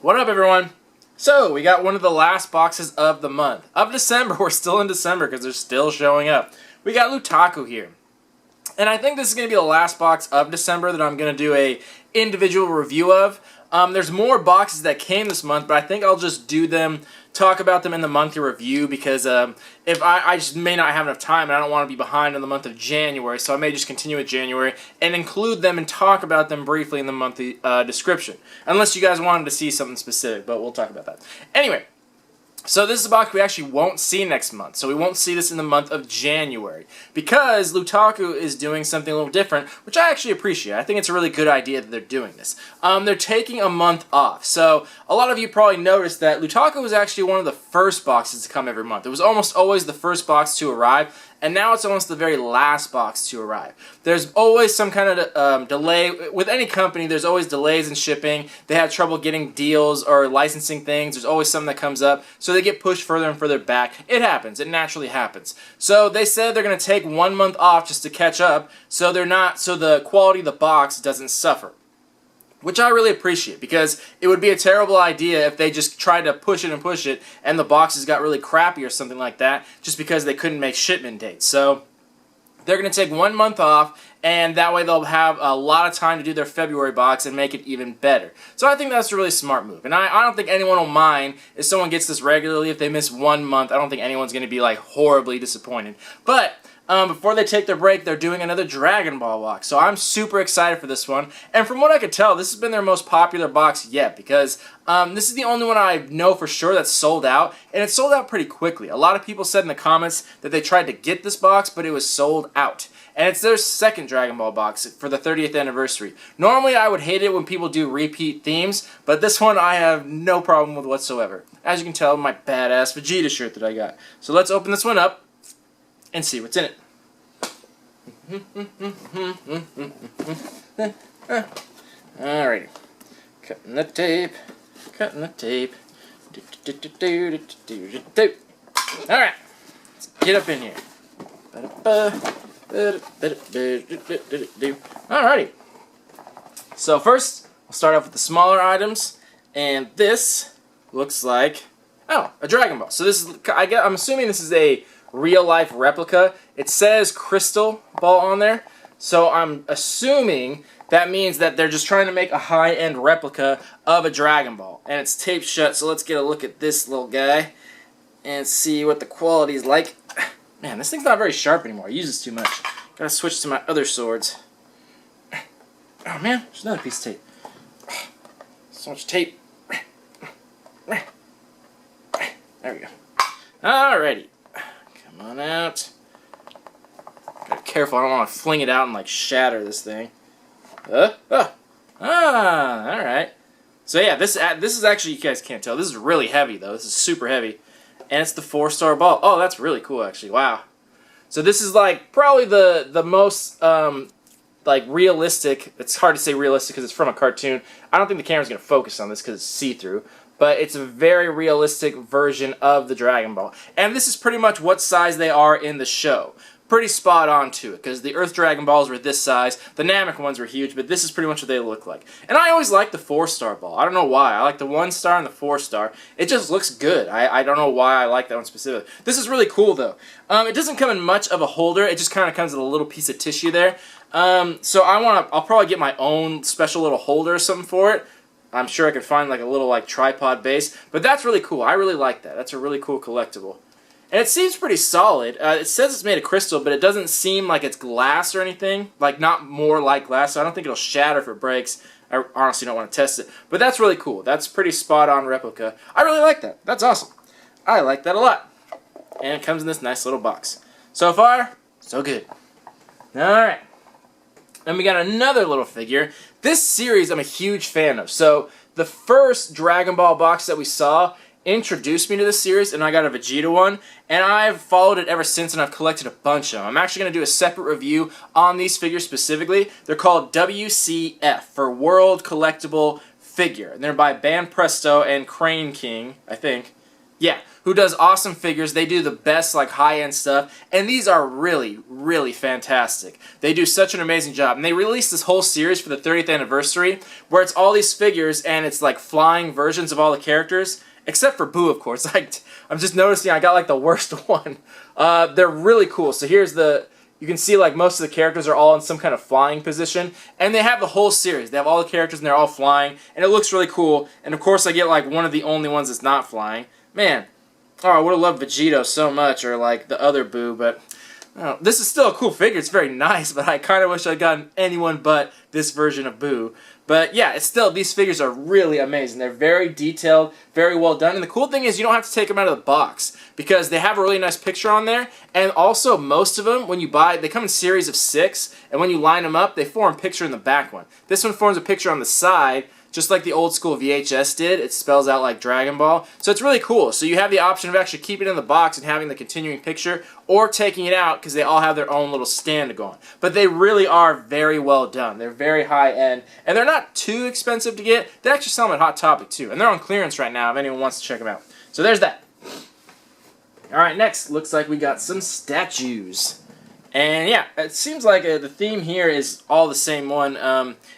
What up, everyone? So, we got one of the last boxes of the month. Of December. We're still in December because they're still showing up. We got Lootaku here. And I think this is going to be the last box of December that I'm going to do a individual review of. There's more boxes that came this month, but I think I'll just do them, talk about them in the monthly review because if I just may not have enough time and I don't want to be behind in the month of January, so I may just continue with January and include them and talk about them briefly in the monthly description. Unless you guys wanted to see something specific, but we'll talk about that. Anyway. So this is a box we actually won't see next month. So we won't see this in the month of January. Because Lootaku is doing something a little different, which I actually appreciate. I think it's a really good idea that they're doing this. They're taking a month off. So a lot of you probably noticed that Lootaku was actually one of the first boxes to come every month. It was almost always the first box to arrive. And now it's almost the very last box to arrive. There's always some kind of delay. With any company, there's always delays in shipping. They have trouble getting deals or licensing things. There's always something that comes up. So they get pushed further and further back. It happens. It naturally happens. So they said they're going to take 1 month off just to catch up so the quality of the box doesn't suffer. Which I really appreciate, because it would be a terrible idea if they just tried to push it and the boxes got really crappy or something like that just because they couldn't make shipment dates. So they're going to take 1 month off, and that way they'll have a lot of time to do their February box and make it even better. So I think that's a really smart move. And I don't think anyone will mind if someone gets this regularly. If they miss 1 month, I don't think anyone's going to be like horribly disappointed. But before they take their break, they're doing another Dragon Ball box. So I'm super excited for this one. And from what I could tell, this has been their most popular box yet, because this is the only one I know for sure that's sold out. And it's sold out pretty quickly. A lot of people said in the comments that they tried to get this box, but it was sold out. And it's their second Dragon Ball box for the 30th anniversary. Normally, I would hate it when people do repeat themes, but this one I have no problem with whatsoever. As you can tell, my badass Vegeta shirt that I got. So let's open this one up and see what's in it. Alrighty. Cutting the tape. Cutting the tape. Alright. Let's get up in here. Alrighty. So first, I'll start off with the smaller items. And this looks like, oh, a Dragon Ball. So this is, I'm assuming this is a real-life replica. It says Crystal Ball on there, so I'm assuming that means that they're just trying to make a high-end replica of a Dragon Ball. And it's taped shut, so let's get a look at this little guy and see what the quality is like. Man, this thing's not very sharp anymore. I use this too much. Gotta switch to my other swords. Oh man, there's another piece of tape. So much tape. There we go. Alrighty. Come on out. Gotta be careful, I don't want to fling it out and like shatter this thing. Alright. So yeah, this is actually, you guys can't tell, this is really heavy though. This is super heavy. And it's the 4-star ball. Oh, that's really cool actually, wow. So this is like probably the most like realistic, it's hard to say realistic because it's from a cartoon. I don't think the camera's going to focus on this because it's see-through. But it's a very realistic version of the Dragon Ball. And this is pretty much what size they are in the show. Pretty spot on to it, because the Earth Dragon Balls were this size, the Namek ones were huge, but this is pretty much what they look like. And I always like the 4-star ball. I don't know why. I like the 1-star and the 4-star. It just looks good. I don't know why I like that one specifically. This is really cool, though. It doesn't come in much of a holder. It just kind of comes with a little piece of tissue there. So I'll probably get my own special little holder or something for it. I'm sure I could find like a little like tripod base, but that's really cool. I really like that. That's a really cool collectible. And it seems pretty solid. It says it's made of crystal, but it doesn't seem like it's glass or anything. Like, not more like glass, so I don't think it'll shatter if it breaks. I honestly don't want to test it. But that's really cool. That's pretty spot-on replica. I really like that. That's awesome. I like that a lot. And it comes in this nice little box. So far, so good. Alright. And we got another little figure. This series I'm a huge fan of. So the first Dragon Ball box that we saw introduced me to this series, and I got a Vegeta one, and I've followed it ever since, and I've collected a bunch of them. I'm actually going to do a separate review on these figures specifically. They're called WCF, for World Collectible Figure, and they're by Ban Presto and Crane King, I think. Yeah, who does awesome figures. They do the best, like, high-end stuff, and these are really, really fantastic. They do such an amazing job, and they released this whole series for the 30th anniversary, where it's all these figures, and it's, like, flying versions of all the characters, except for Boo, of course. I'm just noticing I got, like, the worst one. They're really cool. So here's the... You can see, like, most of the characters are all in some kind of flying position. And they have the whole series. They have all the characters, and they're all flying. And it looks really cool. And, of course, I get, like, one of the only ones that's not flying. Man, oh, I would have loved Vegeta so much, or, like, the other Boo, but... Oh, this is still a cool figure. It's very nice, but I kind of wish I'd gotten anyone but this version of Boo. But yeah, it's still, these figures are really amazing. They're very detailed, very well done. And the cool thing is you don't have to take them out of the box because they have a really nice picture on there. And also, most of them, when you buy, they come in series of 6. And when you line them up, they form a picture in the back one. This one forms a picture on the side, just like the old school VHS did. It spells out like Dragon Ball. So it's really cool. So you have the option of actually keeping it in the box and having the continuing picture, or taking it out because they all have their own little stand to go on. But they really are very well done. They're very high end, and they're not too expensive to get. They actually sell them at Hot Topic too, and they're on clearance right now if anyone wants to check them out. So there's that. Alright, next, looks like we got some statues. And yeah, it seems like the theme here is all the same one.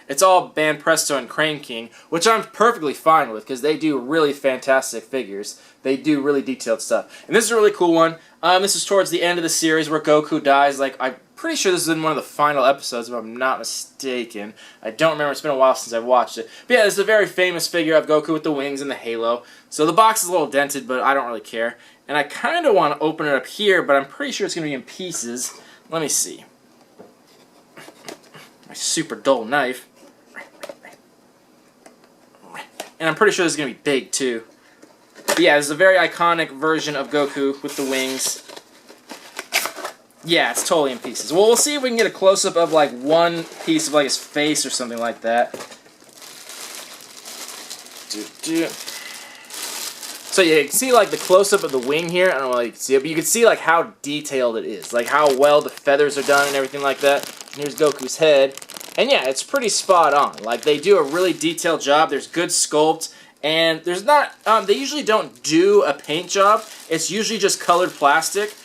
It's all Band Presto and Crane King, which I'm perfectly fine with because they do really fantastic figures. They do really detailed stuff. And this is a really cool one. This is towards the end of the series where Goku dies. Like, I'm pretty sure this is in one of the final episodes, if I'm not mistaken. I don't remember. It's been a while since I've watched it. But yeah, this is a very famous figure of Goku with the wings and the halo. So the box is a little dented, but I don't really care. And I kind of want to open it up here, but I'm pretty sure it's going to be in pieces. Let me see. My super dull knife. And I'm pretty sure this is going to be big, too. But yeah, this is a very iconic version of Goku with the wings. Yeah, it's totally in pieces. Well, we'll see if we can get a close-up of, like, one piece of, like, his face or something like that. So yeah, you can see like the close-up of the wing here. I don't know if you can see it, but you can see like how detailed it is. Like how well the feathers are done and everything like that. And here's Goku's head. And yeah, it's pretty spot on. Like they do a really detailed job. There's good sculpt. And there's not, they usually don't do a paint job. It's usually just colored plastic.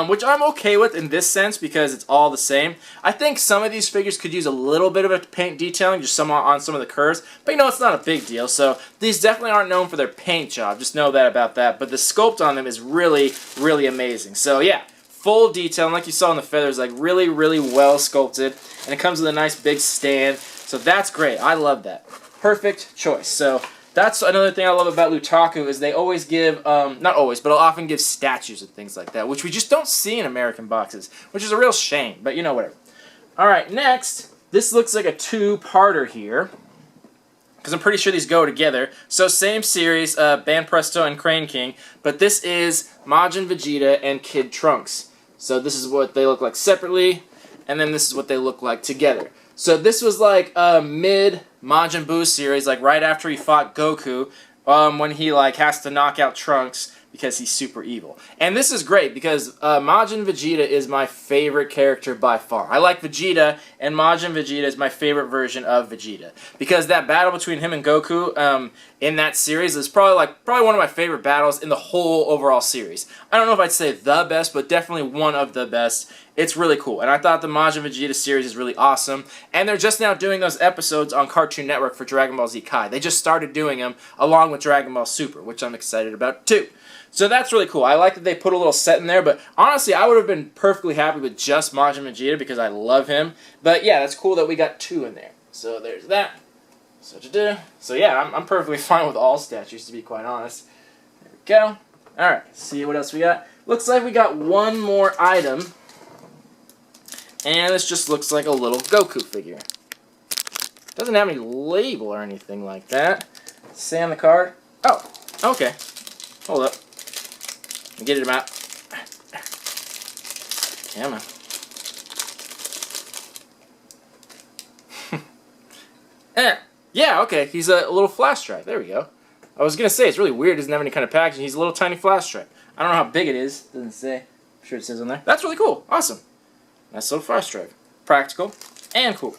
Which I'm okay with in this sense because it's all the same. I think some of these figures could use a little bit of a paint detailing, just on some of the curves, but you know, it's not a big deal. So these definitely aren't known for their paint job, just know that about that. But the sculpt on them is really, really amazing. So yeah, full detail, and like you saw in the feathers, like really, really well sculpted. And it comes with a nice big stand, so that's great. I love that. Perfect choice. So that's another thing I love about Lootaku is they always give, not always, but they'll often give statues and things like that, which we just don't see in American boxes, which is a real shame, but you know, whatever. Alright, next, this looks like a two-parter here, because I'm pretty sure these go together. So same series, Band Presto and Crane King, but this is Majin Vegeta and Kid Trunks. So this is what they look like separately, and then this is what they look like together. So this was like a mid Majin Buu series, like right after he fought Goku, when he like has to knock out Trunks because he's super evil. And this is great because Majin Vegeta is my favorite character by far. I like Vegeta, and Majin Vegeta is my favorite version of Vegeta because that battle between him and Goku in that series is probably one of my favorite battles in the whole overall series. I don't know if I'd say the best, but definitely one of the best. It's really cool, and I thought the Majin Vegeta series is really awesome, and they're just now doing those episodes on Cartoon Network for Dragon Ball Z Kai. They just started doing them along with Dragon Ball Super, which I'm excited about too. So that's really cool. I like that they put a little set in there, but honestly, I would have been perfectly happy with just Majin Vegeta because I love him. But yeah, that's cool that we got two in there. So there's that. So yeah, I'm perfectly fine with all statues, to be quite honest. There we go. Alright, see what else we got. Looks like we got one more item. And this just looks like a little Goku figure. Doesn't have any label or anything like that. Say on the card. Oh, okay. Hold up. Get it out. Come on. Yeah, okay. He's a little flash drive. There we go. I was going to say, it's really weird. It doesn't have any kind of packaging. He's a little tiny flash drive. I don't know how big it is. Doesn't say. I'm sure it says on there. That's really cool. Awesome. Nice little flash drive. Practical and cool.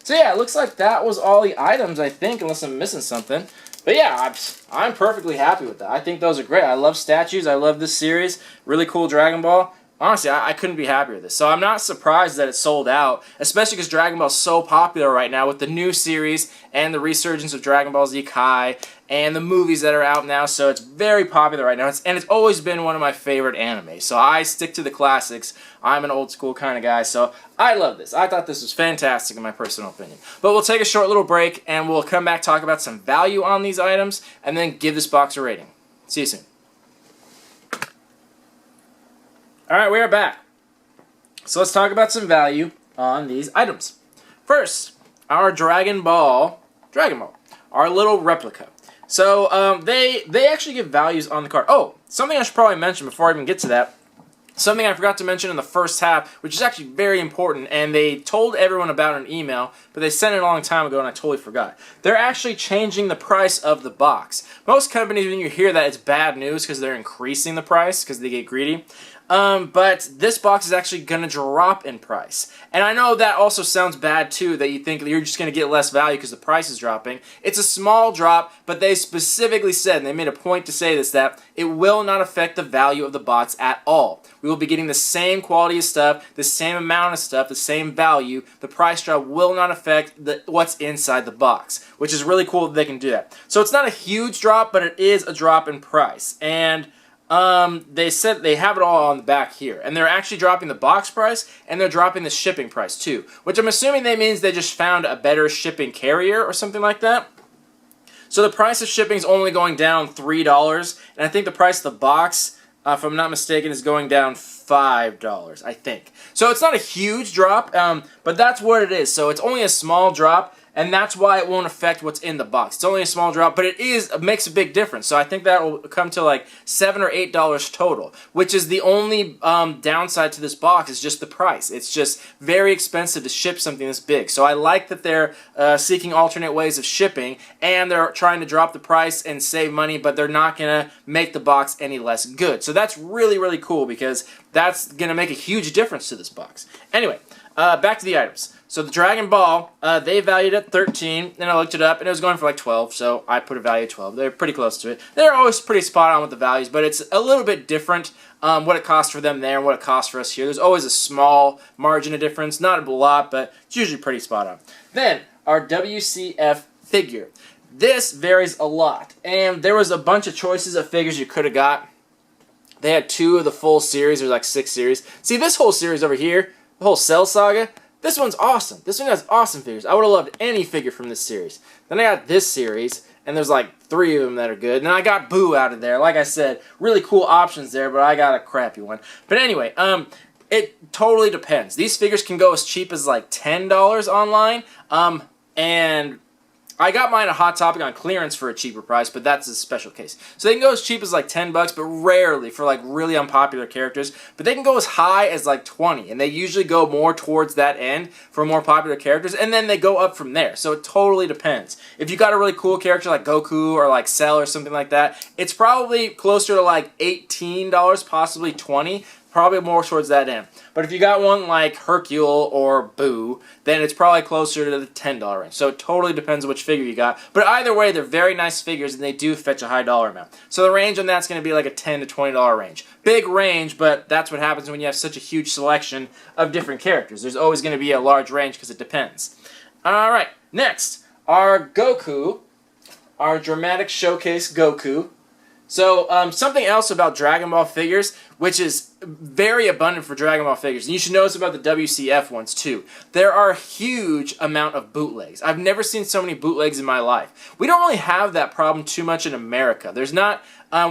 So yeah, it looks like that was all the items, I think, unless I'm missing something. But yeah, I'm perfectly happy with that. I think those are great. I love statues. I love this series. Really cool Dragon Ball. Honestly, I couldn't be happier with this. So I'm not surprised that it sold out, especially because Dragon Ball is so popular right now with the new series and the resurgence of Dragon Ball Z Kai and the movies that are out now. So it's very popular right now, and it's always been one of my favorite anime. So I stick to the classics. I'm an old school kind of guy, so I love this. I thought this was fantastic in my personal opinion. But we'll take a short little break, and we'll come back, talk about some value on these items, and then give this box a rating. See you soon. Alright, we are back. So let's talk about some value on these items. First, our Dragon Ball, our little replica. So they actually give values on the card. Oh, something I should probably mention before I even get to that. Something I forgot to mention in the first half, which is actually very important, and they told everyone about an email, but they sent it a long time ago and I totally forgot. They're actually changing the price of the box. Most companies, when you hear that, it's bad news because they're increasing the price because they get greedy. But this box is actually going to drop in price. And I know that also sounds bad too, that you think you're just going to get less value because the price is dropping. It's a small drop, but they specifically said, and they made a point to say this, that it will not affect the value of the box at all. We will be getting the same quality of stuff, the same amount of stuff, the same value. The price drop will not affect what's inside the box, which is really cool that they can do that. So it's not a huge drop, but it is a drop in price. And they said they have it all on the back here, and they're actually dropping the box price, and they're dropping the shipping price too, which I'm assuming that means they just found a better shipping carrier or something like that. So the price of shipping is only going down $3, and I think the price of the box, if I'm not mistaken, is going down $5, I think. So it's not a huge drop, but that's what it is. So it's only a small drop, and that's why it won't affect what's in the box. It's only a small drop, but it makes a big difference. So I think that will come to like $7 or $8 total, which is the only downside to this box is just the price. It's just very expensive to ship something this big. So I like that they're seeking alternate ways of shipping, and they're trying to drop the price and save money, but they're not going to make the box any less good. So that's really, really cool because that's going to make a huge difference to this box. Anyway, back to the items. So the Dragon Ball, they valued at 13, and I looked it up, and it was going for like 12, so I put a value of 12. They're pretty close to it. They're always pretty spot on with the values, but it's a little bit different what it costs for them there and what it costs for us here. There's always a small margin of difference, not a lot, but it's usually pretty spot on. Then, our WCF figure. This varies a lot, and there was a bunch of choices of figures you could have got. They had 2 of the full series, there's like 6 series. See, this whole series over here, the whole Cell Saga, this one's awesome. This one has awesome figures. I would have loved any figure from this series. Then I got this series, and there's like 3 of them that are good. And then I got Boo out of there. Like I said, really cool options there, but I got a crappy one. But anyway, it totally depends. These figures can go as cheap as like $10 online, and I got mine at Hot Topic on clearance for a cheaper price, but that's a special case. So they can go as cheap as like $10, but rarely for like really unpopular characters. But they can go as high as like 20, and they usually go more towards that end for more popular characters, and then they go up from there. So it totally depends. If you got a really cool character like Goku or like Cell or something like that, it's probably closer to like $18, possibly $20. Probably more towards that end. But if you got one like Hercule or Boo, then it's probably closer to the $10 range. So it totally depends which figure you got. But either way, they're very nice figures, and they do fetch a high dollar amount. So the range on that's going to be like a $10 to $20 range. Big range, but that's what happens when you have such a huge selection of different characters. There's always going to be a large range because it depends. Alright, next, our Goku, our dramatic showcase Goku. So, something else about Dragon Ball figures, which is very abundant for Dragon Ball figures, and you should notice about the WCF ones too. There are a huge amount of bootlegs. I've never seen so many bootlegs in my life. We don't really have that problem too much in America. There's not,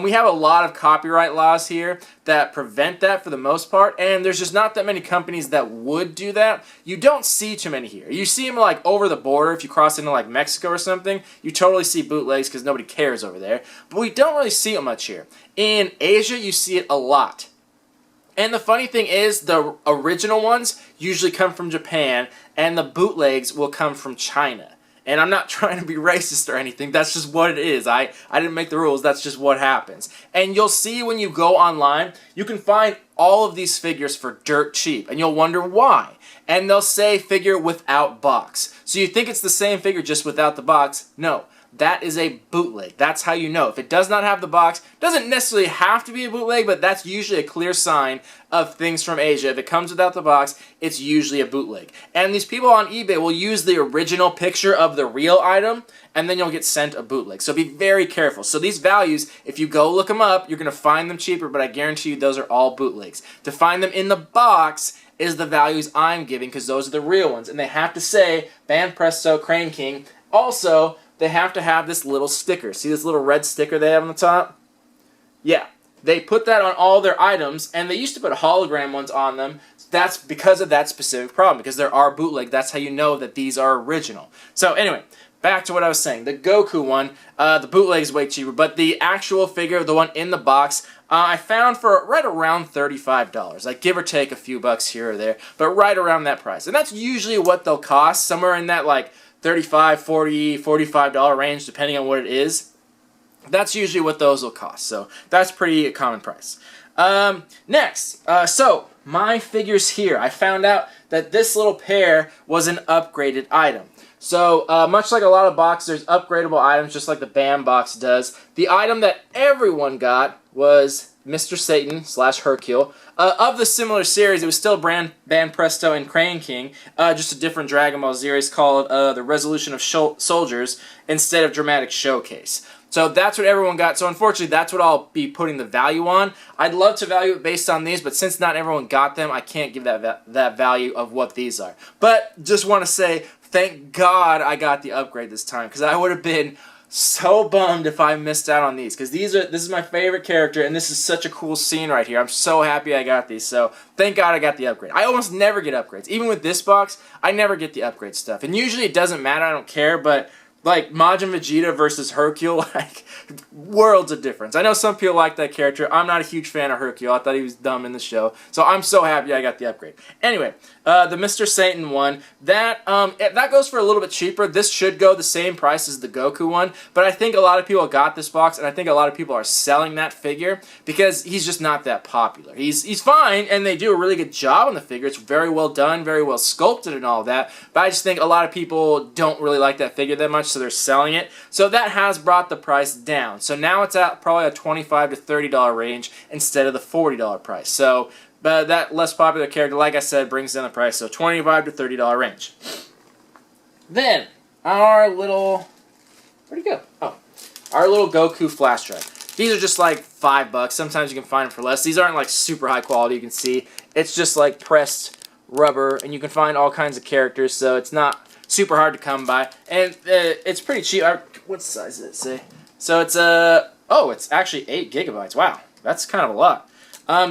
we have a lot of copyright laws here that prevent that for the most part, and there's just not that many companies that would do that. You don't see too many here. You see them like over the border. If you cross into like Mexico or something, you totally see bootlegs because nobody cares over there. But we don't really see it much here. In Asia, you see it a lot. And the funny thing is, the original ones usually come from Japan, and the bootlegs will come from China. And I'm not trying to be racist or anything, that's just what it is. I didn't make the rules, that's just what happens. And you'll see when you go online, you can find all of these figures for dirt cheap, and you'll wonder why. And they'll say figure without box. So you think it's the same figure just without the box? No. that is a bootleg. That's how you know. If it does not have the box, doesn't necessarily have to be a bootleg, but that's usually a clear sign of things from Asia. If it comes without the box, it's usually a bootleg. And these people on eBay will use the original picture of the real item, and then you'll get sent a bootleg. So be very careful. So these values, if you go look them up, you're going to find them cheaper, but I guarantee you those are all bootlegs. To find them in the box is the values I'm giving, because those are the real ones. And they have to say, Ban Presto, Crane King. Also, they have to have this little sticker. See this little red sticker they have on the top? Yeah. They put that on all their items, and they used to put hologram ones on them. That's because of that specific problem, because there are bootleg. That's how you know that these are original. So anyway, back to what I was saying. The Goku one, the bootleg is way cheaper, but the actual figure, the one in the box, I found for right around $35. Like give or take a few bucks here or there, but right around that price. And that's usually what they'll cost, somewhere in that like $35, $40, $45 range, depending on what it is. That's usually what those will cost. So that's pretty common price. Next, so my figures here. I found out that this little pair was an upgraded item. So much like a lot of boxes, there's upgradable items just like the BAM box does. The item that everyone got was Mr. Satan / Hercule. Of the similar series, it was still Ban Presto and Crane King, just a different Dragon Ball series called The Resolution of Soldiers instead of Dramatic Showcase. So that's what everyone got. So unfortunately, that's what I'll be putting the value on. I'd love to value it based on these, but since not everyone got them, I can't give that value of what these are. But just want to say, thank God I got the upgrade this time, because I would have been so bummed if I missed out on these, because this is my favorite character, and this is such a cool scene right here. I'm so happy I got these, so thank God I got the upgrade. I almost never get upgrades. Even with this box, I never get the upgrade stuff. And usually it doesn't matter, I don't care, but like Majin Vegeta versus Hercule, like worlds of difference. I know some people like that character. I'm not a huge fan of Hercule. I thought he was dumb in the show. So I'm so happy I got the upgrade. Anyway, the Mr. Satan one, that goes for a little bit cheaper. This should go the same price as the Goku one, but I think a lot of people got this box, and I think a lot of people are selling that figure because he's just not that popular. He's fine, and they do a really good job on the figure. It's very well done, very well sculpted and all that, but I just think a lot of people don't really like that figure that much, so they're selling it. So that has brought the price down. So now it's at probably a $25 to $30 range instead of the $40 price. So that less popular character, like I said, brings down the price. So $25 to $30 range. Then our little, where'd he go? Oh, our little Goku flash drive. These are just like $5. Sometimes you can find them for less. These aren't like super high quality. You can see it's just like pressed rubber, and you can find all kinds of characters. So it's not super hard to come by, and it's pretty cheap. What size does it say? So it's it's actually 8 gigabytes. Wow, that's kind of a lot.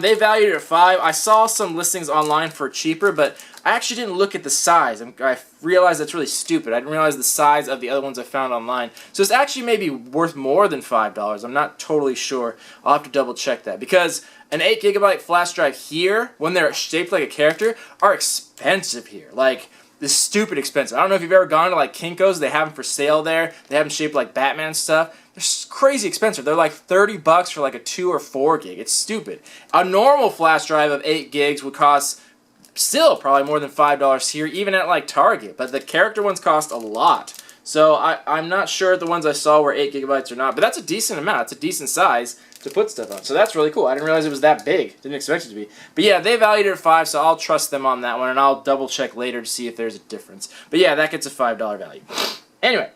They valued it at $5. I saw some listings online for cheaper, but I actually didn't look at the size. I realized that's really stupid. I didn't realize the size of the other ones I found online. So it's actually maybe worth more than $5. I'm not totally sure. I'll have to double check that, because an 8 gigabyte flash drive here, when they're shaped like a character, are expensive here. Like, this stupid expensive. I don't know if you've ever gone to like Kinko's. They have them for sale there. They have them shaped like Batman stuff. They're crazy expensive. They're like $30 for like a 2 or 4 gig. It's stupid. A normal flash drive of 8 gigs would cost still probably more than $5 here, even at like Target. But the character ones cost a lot. So I'm not sure if the ones I saw were 8 gigabytes or not. But that's a decent amount. It's a decent size to put stuff on. So that's really cool. I didn't realize it was that big. Didn't expect it to be. But yeah, they valued it at $5, so I'll trust them on that one, and I'll double check later to see if there's a difference. But yeah, that gets a $5 value. Anyway,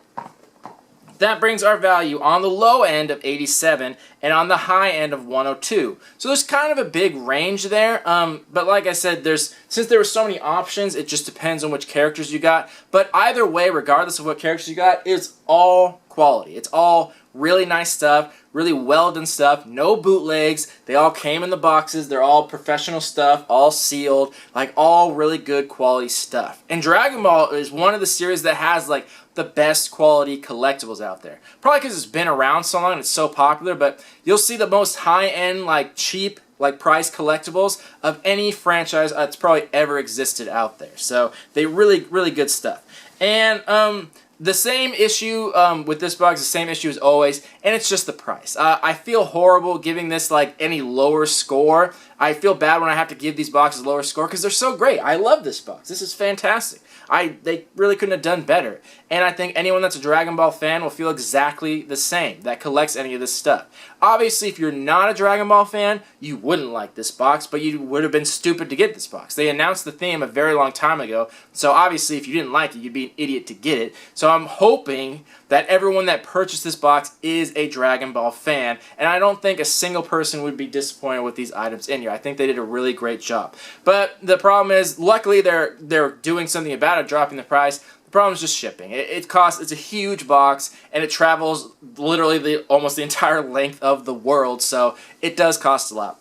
that brings our value on the low end of 87 and on the high end of 102. So there's kind of a big range there. But like I said, since there were so many options, it just depends on which characters you got. But either way, regardless of what characters you got, it's all quality. It's all really nice stuff, really well done stuff, no bootlegs. They all came in the boxes. They're all professional stuff, all sealed, like all really good quality stuff. And Dragon Ball is one of the series that has like the best quality collectibles out there. Probably because it's been around so long and it's so popular, but you'll see the most high-end, like cheap, like price collectibles of any franchise that's probably ever existed out there. So they really, really good stuff. And the same issue with this box, the same issue as always. and it's just the price. I feel horrible giving this like any lower score. I feel bad when I have to give these boxes a lower score because they're so great. I love this box. This is fantastic. They really couldn't have done better. And I think anyone that's a Dragon Ball fan will feel exactly the same that collects any of this stuff. Obviously, if you're not a Dragon Ball fan, you wouldn't like this box, but you would have been stupid to get this box. They announced the theme a very long time ago, so obviously if you didn't like it, you'd be an idiot to get it. So I'm hoping that everyone that purchased this box is a Dragon Ball fan, and I don't think a single person would be disappointed with these items in here. I think they did a really great job. But the problem is, luckily they're doing something about it, dropping the price. The problem is just shipping. It's a huge box, and it travels literally almost the entire length of the world, so it does cost a lot.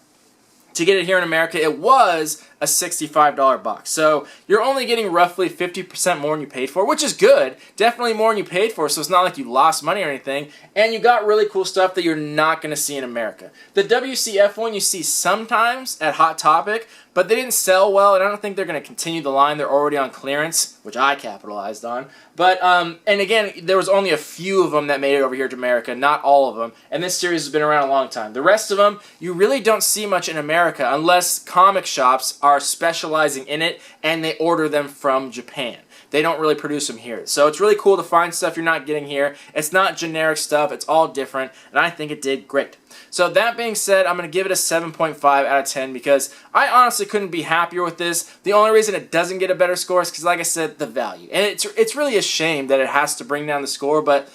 To get it here in America, it was a $65 box. So you're only getting roughly 50% more than you paid for, which is good. Definitely more than you paid for, so it's not like you lost money or anything. And you got really cool stuff that you're not going to see in America. The WCF one you see sometimes at Hot Topic, but they didn't sell well, and I don't think they're going to continue the line. They're already on clearance, which I capitalized on. But, and again, there was only a few of them that made it over here to America, not all of them. And this series has been around a long time. The rest of them, you really don't see much in America unless comic shops are specializing in it and they order them from Japan. They don't really produce them here. So it's really cool to find stuff you're not getting here. It's not generic stuff. It's all different, and I think it did great. So that being said, I'm going to give it a 7.5 out of 10 because I honestly couldn't be happier with this. The only reason it doesn't get a better score is because, like I said, the value. And it's really a shame that it has to bring down the score, but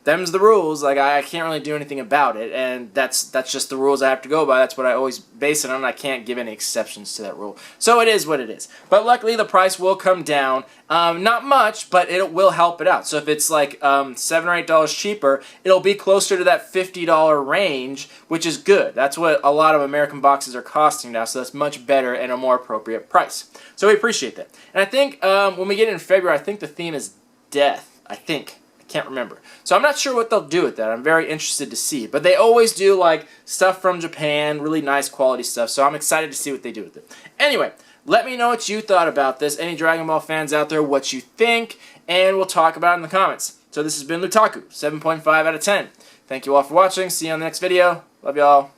them's the rules. Like, I can't really do anything about it, and that's just the rules I have to go by. That's what I always base it on. I can't give any exceptions to that rule. So it is what it is. But luckily, the price will come down. Not much, but it will help it out. So if it's like $7 or $8 cheaper, it'll be closer to that $50 range, which is good. That's what a lot of American boxes are costing now, so that's much better and a more appropriate price. So we appreciate that. And I think when we get in February, I think the theme is death. I think. Can't remember. So I'm not sure what they'll do with that. I'm very interested to see. But they always do like stuff from Japan, really nice quality stuff. So I'm excited to see what they do with it. Anyway, let me know what you thought about this. Any Dragon Ball fans out there, what you think, and we'll talk about it in the comments. So this has been Lootaku, 7.5 out of 10. Thank you all for watching. See you on the next video. Love y'all.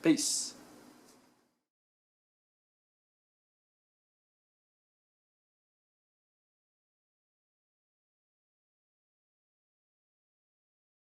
Peace.